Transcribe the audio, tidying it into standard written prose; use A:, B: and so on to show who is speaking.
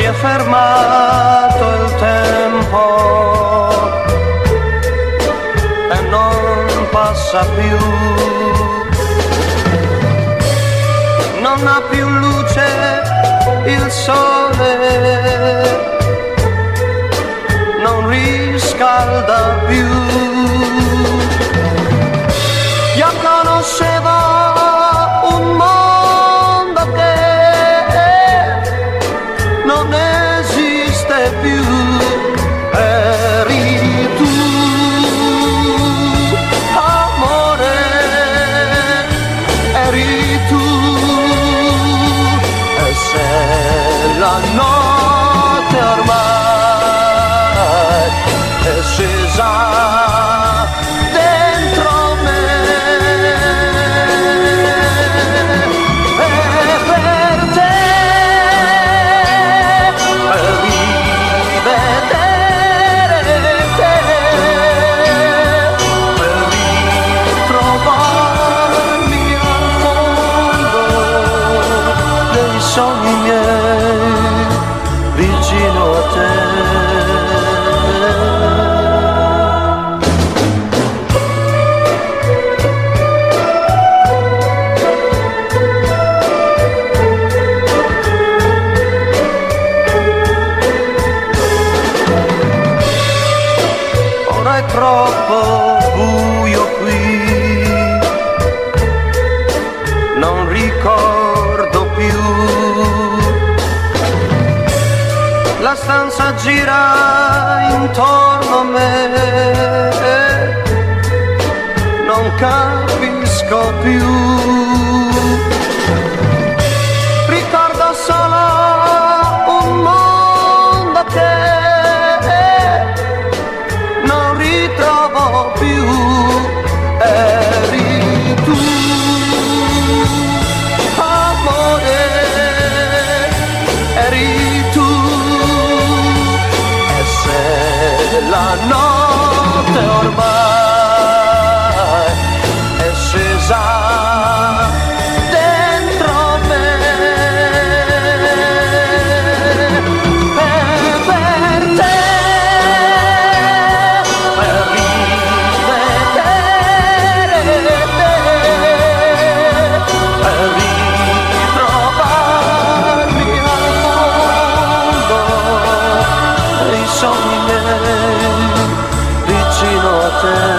A: è fermato il tempo e non passa più, non ha più luce il sole, non riscalda più. Io conoscevo un mondo che non esiste più, eri tu, amore, eri tu, e se la notte ormai è scesa dentro me, e per te rivedere te, per ritrovarmi al fondo dei sogni miei vicino a te. Ora è troppo buio qui, non ricordo più. La stanza gira intorno a me, non capisco più. Ricordo solo un mondo che non ritrovo più, eri tu, amore, eri tu, e se la notte ormai è scesa dentro me, e per te, per rivedere te, per ritrovarmi al fondo dei sogni miei vicino a te.